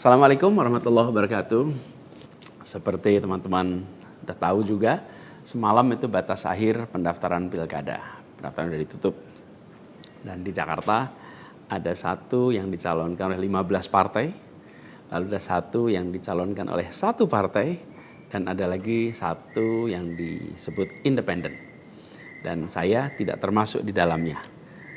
Assalamualaikum warahmatullahi wabarakatuh. Seperti teman-teman udah tahu juga, semalam itu batas akhir pendaftaran pilkada. Pendaftaran sudah ditutup. Dan di Jakarta ada satu yang dicalonkan oleh 15 partai, lalu ada satu yang dicalonkan oleh satu partai, dan ada lagi satu yang disebut independen. Dan saya tidak termasuk di dalamnya.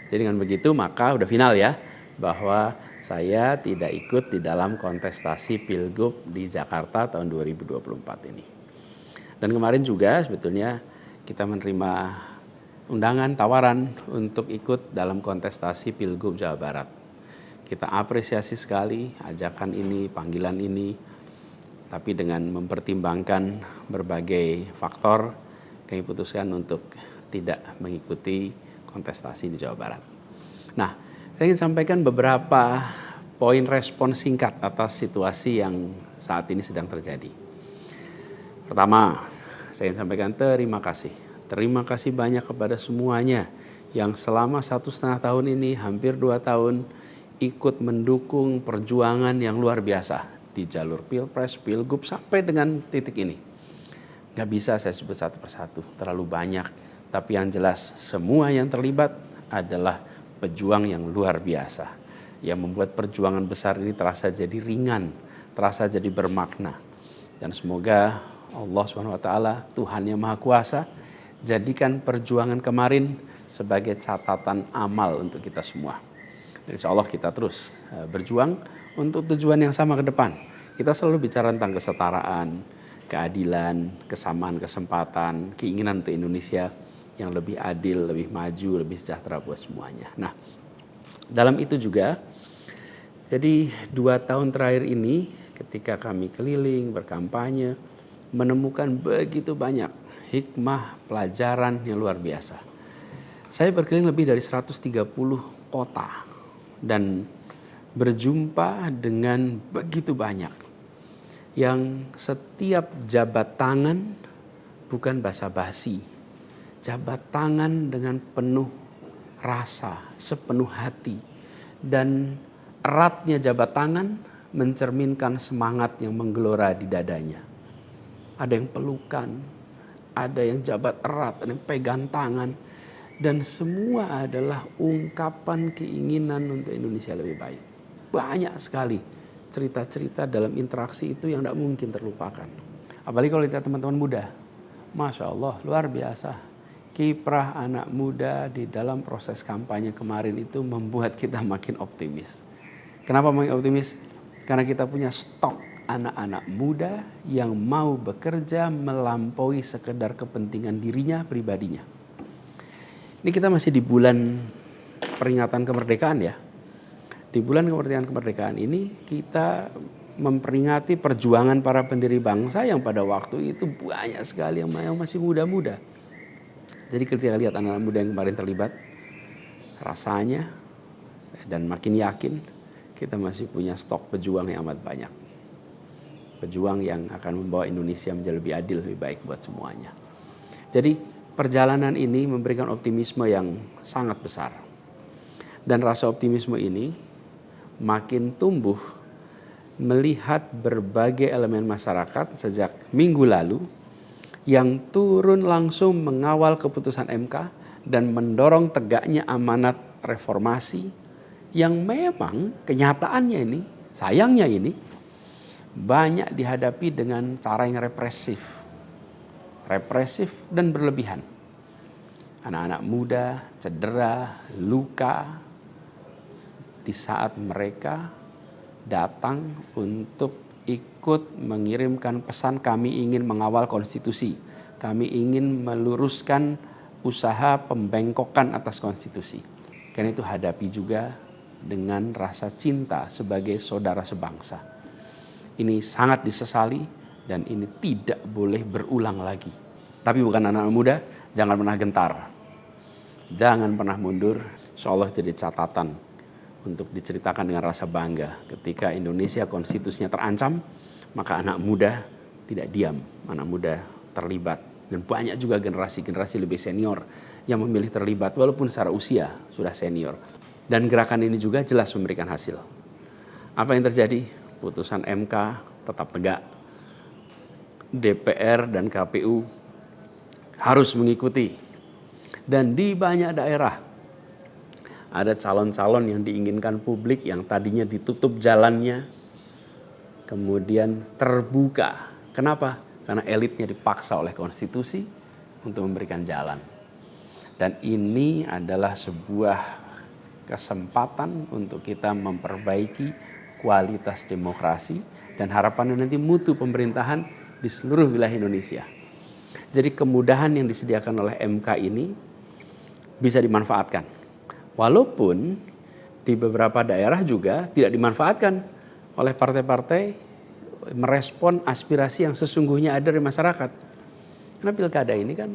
Jadi dengan begitu maka udah final ya, bahwa saya tidak ikut di dalam kontestasi Pilgub di Jakarta tahun 2024 ini. Dan kemarin juga sebetulnya kita menerima undangan, tawaran untuk ikut dalam kontestasi Pilgub Jawa Barat. Kita apresiasi sekali ajakan ini, panggilan ini, tapi dengan mempertimbangkan berbagai faktor, kami putuskan untuk tidak mengikuti kontestasi di Jawa Barat. Nah, saya ingin sampaikan beberapa poin respon singkat atas situasi yang saat ini sedang terjadi. Pertama, saya ingin sampaikan terima kasih. Terima kasih banyak kepada semuanya yang selama 1,5 tahun ini, hampir 2 tahun, ikut mendukung perjuangan yang luar biasa di jalur Pilpres, Pilgub, sampai dengan titik ini. Gak bisa saya sebut satu persatu, terlalu banyak. Tapi yang jelas, semua yang terlibat adalah pejuang yang luar biasa, yang membuat perjuangan besar ini terasa jadi ringan, terasa jadi bermakna. Dan semoga Allah SWT, Tuhan yang Maha Kuasa, jadikan perjuangan kemarin sebagai catatan amal untuk kita semua. Dan insya Allah kita terus berjuang untuk tujuan yang sama ke depan. Kita selalu bicara tentang kesetaraan, keadilan, kesamaan kesempatan, keinginan untuk Indonesia yang lebih adil, lebih maju, lebih sejahtera buat semuanya. Nah, dalam itu juga, jadi 2 tahun terakhir ini ketika kami keliling, berkampanye, menemukan begitu banyak hikmah, pelajaran yang luar biasa. Saya berkeliling lebih dari 130 kota dan berjumpa dengan begitu banyak yang setiap jabat tangan bukan basa-basi. Jabat tangan dengan penuh rasa, sepenuh hati. Dan eratnya jabat tangan mencerminkan semangat yang menggelora di dadanya. Ada yang pelukan, ada yang jabat erat, ada yang pegang tangan. Dan semua adalah ungkapan keinginan untuk Indonesia lebih baik. Banyak sekali cerita-cerita dalam interaksi itu yang tidak mungkin terlupakan. Apalagi kalau lihat teman-teman muda. Masya Allah, luar biasa. Kiprah anak muda di dalam proses kampanye kemarin itu membuat kita makin optimis. Kenapa makin optimis? Karena kita punya stok anak-anak muda yang mau bekerja melampaui sekedar kepentingan dirinya, pribadinya. Ini kita masih di bulan peringatan kemerdekaan ya. Di bulan kemerdekaan ini kita memperingati perjuangan para pendiri bangsa yang pada waktu itu banyak sekali yang masih muda-muda. Jadi ketika lihat anak-anak muda yang kemarin terlibat, rasanya dan makin yakin kita masih punya stok pejuang yang amat banyak. Pejuang yang akan membawa Indonesia menjadi lebih adil, lebih baik buat semuanya. Jadi perjalanan ini memberikan optimisme yang sangat besar. Dan rasa optimisme ini makin tumbuh melihat berbagai elemen masyarakat sejak minggu lalu yang turun langsung mengawal keputusan MK dan mendorong tegaknya amanat reformasi yang memang kenyataannya ini, sayangnya ini, banyak dihadapi dengan cara yang represif dan berlebihan. Anak-anak muda cedera, luka di saat mereka datang untuk ikut mengirimkan pesan kami ingin mengawal konstitusi. Kami ingin meluruskan usaha pembengkokan atas konstitusi. Karena itu hadapi juga dengan rasa cinta sebagai saudara sebangsa. Ini sangat disesali dan ini tidak boleh berulang lagi. Tapi bukan anak-anak muda, jangan pernah gentar. Jangan pernah mundur. Insyaallah jadi catatan untuk diceritakan dengan rasa bangga. Ketika Indonesia konstitusinya terancam, maka anak muda tidak diam. Anak muda terlibat. Dan banyak juga generasi-generasi lebih senior yang memilih terlibat walaupun secara usia sudah senior. Dan gerakan ini juga jelas memberikan hasil. Apa yang terjadi? putusan MK tetap tegak. DPR dan KPU harus mengikuti. Dan di banyak daerah ada calon-calon yang diinginkan publik yang tadinya ditutup jalannya, kemudian terbuka. Kenapa? Karena elitnya dipaksa oleh konstitusi untuk memberikan jalan. Dan ini adalah sebuah kesempatan untuk kita memperbaiki kualitas demokrasi dan harapannya nanti mutu pemerintahan di seluruh wilayah Indonesia. Jadi kemudahan yang disediakan oleh MK ini bisa dimanfaatkan. Walaupun di beberapa daerah juga tidak dimanfaatkan oleh partai-partai merespon aspirasi yang sesungguhnya ada di masyarakat. Karena pilkada ini kan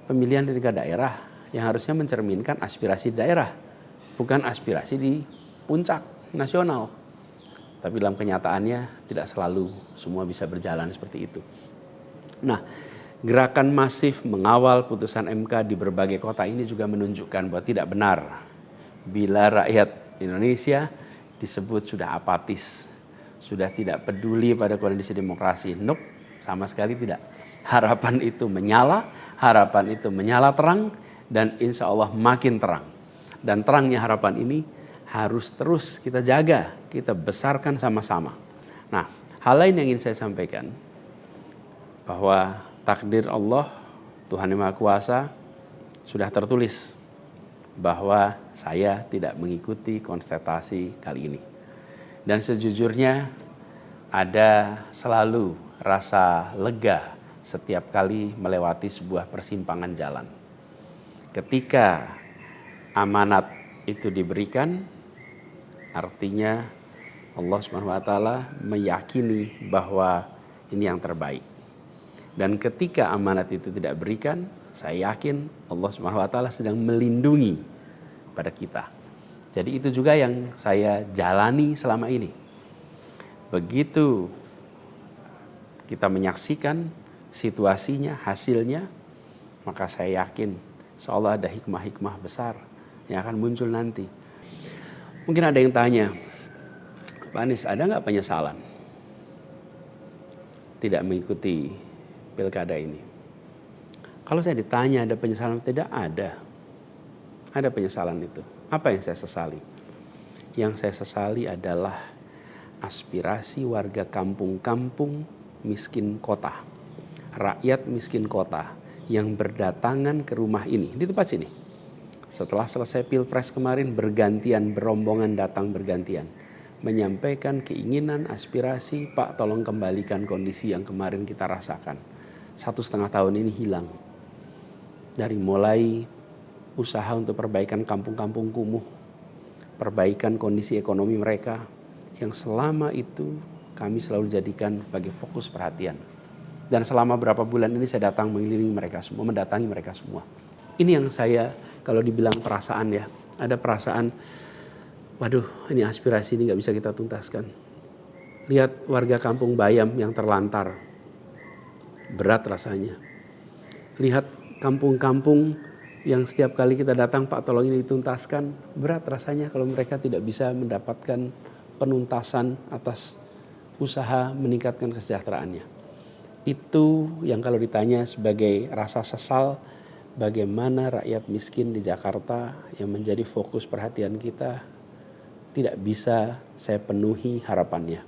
pemilihan di tingkat daerah yang harusnya mencerminkan aspirasi daerah, bukan aspirasi di puncak nasional. Tapi dalam kenyataannya tidak selalu semua bisa berjalan seperti itu. Nah, gerakan masif mengawal putusan MK di berbagai kota ini juga menunjukkan bahwa tidak benar bila rakyat Indonesia disebut sudah apatis, sudah tidak peduli pada kondisi demokrasi. Nope, sama sekali tidak. Harapan itu menyala, harapan itu menyala terang, dan insya Allah makin terang. Dan terangnya harapan ini harus terus kita jaga, kita besarkan sama-sama. Nah, hal lain yang ingin saya sampaikan, bahwa takdir Allah, Tuhan Yang Maha Kuasa, sudah tertulis bahwa saya tidak mengikuti kontestasi kali ini. Dan sejujurnya ada selalu rasa lega setiap kali melewati sebuah persimpangan jalan. Ketika amanat itu diberikan, artinya Allah SWT meyakini bahwa ini yang terbaik. Dan ketika amanat itu tidak berikan, saya yakin Allah SWT sedang melindungi pada kita. Jadi itu juga yang saya jalani selama ini. Begitu kita menyaksikan situasinya, hasilnya, maka saya yakin seolah ada hikmah-hikmah besar yang akan muncul nanti. Mungkin ada yang tanya, Pak Anies, ada nggak penyesalan tidak mengikuti pilkada ini? Kalau saya ditanya ada penyesalan, tidak ada. Ada penyesalan itu. Apa yang saya sesali? Yang saya sesali adalah aspirasi warga kampung-kampung miskin kota. Rakyat miskin kota yang berdatangan ke rumah ini, di tempat sini. Setelah selesai Pilpres kemarin, bergantian, berombongan datang bergantian. Menyampaikan keinginan, aspirasi, Pak tolong kembalikan kondisi yang kemarin kita rasakan. 1,5 tahun ini hilang. Dari mulai usaha untuk perbaikan kampung-kampung kumuh, perbaikan kondisi ekonomi mereka, yang selama itu kami selalu jadikan sebagai fokus perhatian. Dan selama berapa bulan ini saya datang mengelilingi mereka semua, mendatangi mereka semua. Ini yang saya, kalau dibilang perasaan ya, ada perasaan, waduh ini aspirasi ini gak bisa kita tuntaskan. Lihat warga kampung Bayam yang terlantar, berat rasanya. Lihat kampung-kampung yang setiap kali kita datang, Pak tolong ini dituntaskan, berat rasanya kalau mereka tidak bisa mendapatkan penuntasan atas usaha meningkatkan kesejahteraannya. Itu yang kalau ditanya sebagai rasa sesal, bagaimana rakyat miskin di Jakarta yang menjadi fokus perhatian kita tidak bisa saya penuhi harapannya.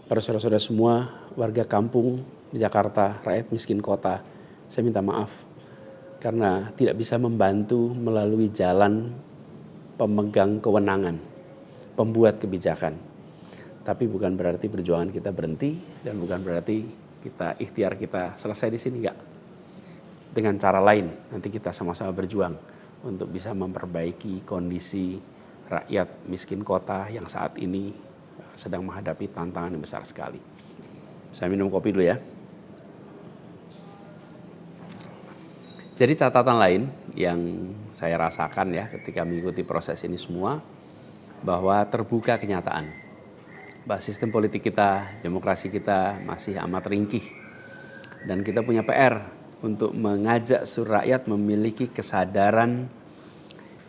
Para saudara-saudara semua, warga kampung di Jakarta, rakyat miskin kota, saya minta maaf karena tidak bisa membantu melalui jalan pemegang kewenangan, pembuat kebijakan. Tapi bukan berarti perjuangan kita berhenti dan bukan berarti kita ikhtiar kita selesai di sini, enggak. Dengan cara lain nanti kita sama-sama berjuang untuk bisa memperbaiki kondisi rakyat miskin kota yang saat ini sedang menghadapi tantangan yang besar sekali. Saya minum kopi dulu ya. Jadi catatan lain yang saya rasakan ya ketika mengikuti proses ini semua, bahwa terbuka kenyataan bahwa sistem politik kita, demokrasi kita masih amat ringkih. Dan kita punya PR untuk mengajak seluruh rakyat memiliki kesadaran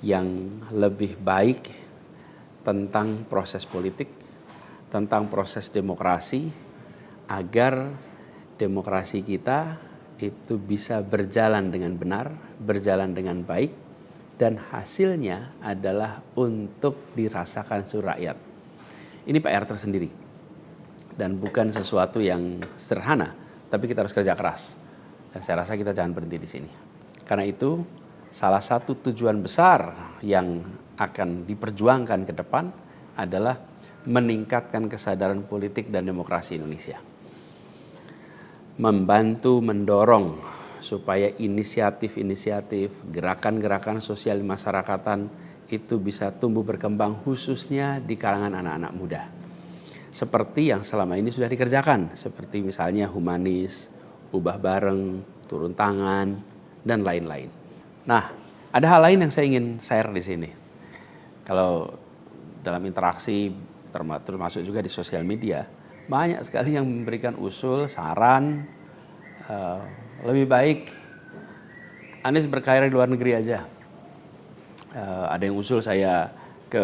yang lebih baik tentang proses politik, tentang proses demokrasi agar demokrasi kita itu bisa berjalan dengan benar, berjalan dengan baik, dan hasilnya adalah untuk dirasakan seluruh rakyat. Ini PR tersendiri dan bukan sesuatu yang sederhana, tapi kita harus kerja keras. Dan saya rasa kita jangan berhenti di sini. Karena itu, salah satu tujuan besar yang akan diperjuangkan ke depan adalah meningkatkan kesadaran politik dan demokrasi Indonesia. Membantu mendorong supaya inisiatif-inisiatif, gerakan-gerakan sosial masyarakatan itu bisa tumbuh berkembang khususnya di kalangan anak-anak muda. Seperti yang selama ini sudah dikerjakan, seperti misalnya humanis, ubah bareng, turun tangan, dan lain-lain. Nah, ada hal lain yang saya ingin share di sini. Kalau dalam interaksi, termasuk juga di sosial media, banyak sekali yang memberikan usul, saran, lebih baik Anies berkarir di luar negeri aja. Ada yang usul saya ke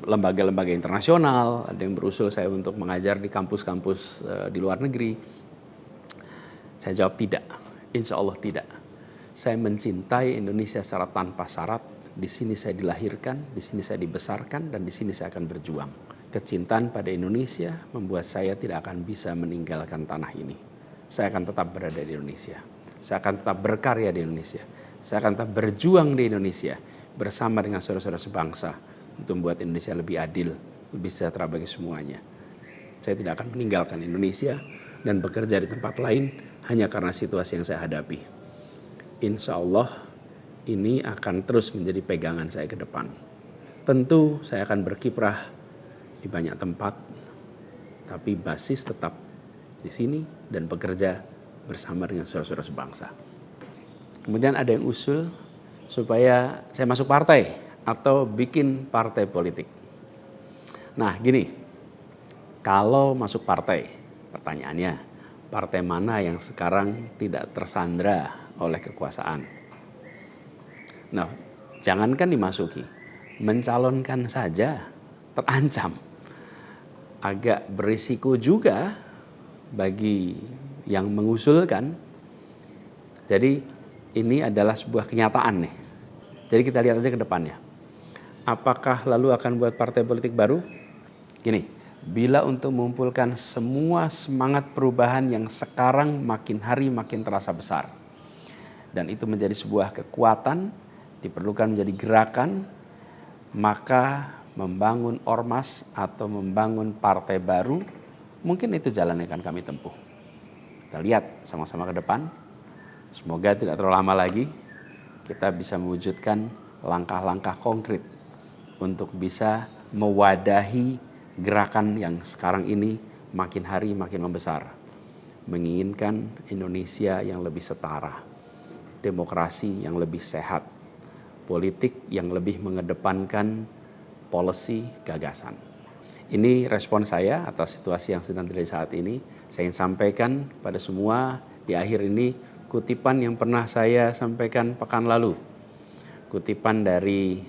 lembaga-lembaga internasional, ada yang berusul saya untuk mengajar di kampus-kampus di luar negeri. Saya jawab tidak, insya Allah tidak. Saya mencintai Indonesia secara tanpa syarat. Di sini saya dilahirkan, di sini saya dibesarkan, dan di sini saya akan berjuang. Kecintaan pada Indonesia membuat saya tidak akan bisa meninggalkan tanah ini. Saya akan tetap berada di Indonesia. Saya akan tetap berkarya di Indonesia. Saya akan tetap berjuang di Indonesia bersama dengan saudara-saudara sebangsa untuk membuat Indonesia lebih adil, lebih sejahtera bagi semuanya. Saya tidak akan meninggalkan Indonesia dan bekerja di tempat lain hanya karena situasi yang saya hadapi. Insya Allah ini akan terus menjadi pegangan saya ke depan. Tentu saya akan berkiprah di banyak tempat, tapi basis tetap di sini dan bekerja bersama dengan saudara-saudara sebangsa. Kemudian ada yang usul supaya saya masuk partai atau bikin partai politik. Nah gini, kalau masuk partai, pertanyaannya, partai mana yang sekarang tidak tersandra oleh kekuasaan? Nah, jangankan dimasuki, mencalonkan saja terancam. Agak berisiko juga bagi yang mengusulkan. Jadi ini adalah sebuah kenyataan nih. Jadi kita lihat aja ke depannya. Apakah lalu akan buat partai politik baru? Gini, bila untuk mengumpulkan semua semangat perubahan yang sekarang makin hari makin terasa besar, dan itu menjadi sebuah kekuatan, diperlukan menjadi gerakan, maka membangun ormas atau membangun partai baru, mungkin itu jalan yang akan kami tempuh. Kita lihat sama-sama ke depan. Semoga tidak terlalu lama lagi kita bisa mewujudkan langkah-langkah konkret untuk bisa mewadahi gerakan yang sekarang ini makin hari makin membesar. Menginginkan Indonesia yang lebih setara, demokrasi yang lebih sehat, politik yang lebih mengedepankan policy gagasan. Ini respon saya atas situasi yang sedang terjadi saat ini. Saya ingin sampaikan pada semua di akhir ini kutipan yang pernah saya sampaikan pekan lalu. Kutipan dari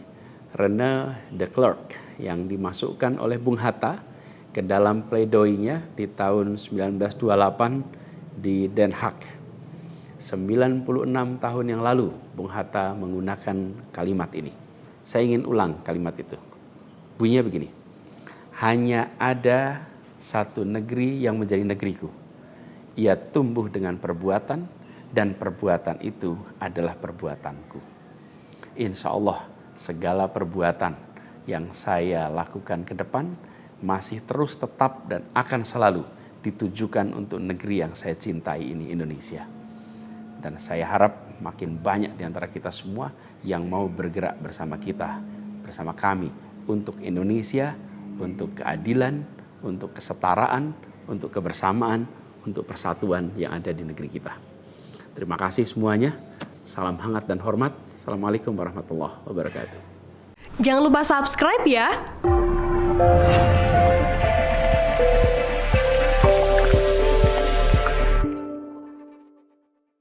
René de Klerk yang dimasukkan oleh Bung Hatta ke dalam pledoinya di tahun 1928 di Den Haag. 96 tahun yang lalu Bung Hatta menggunakan kalimat ini. Saya ingin ulang kalimat itu. Bunyinya begini. Hanya ada satu negeri yang menjadi negeriku. Ia tumbuh dengan perbuatan dan perbuatan itu adalah perbuatanku. Insya Allah segala perbuatan yang saya lakukan ke depan masih terus tetap dan akan selalu ditujukan untuk negeri yang saya cintai ini, Indonesia. Dan saya harap makin banyak di antara kita semua yang mau bergerak bersama kita, bersama kami untuk Indonesia, untuk keadilan, untuk kesetaraan, untuk kebersamaan, untuk persatuan yang ada di negeri kita. Terima kasih semuanya. Salam hangat dan hormat. Assalamualaikum warahmatullahi wabarakatuh. Jangan lupa subscribe ya.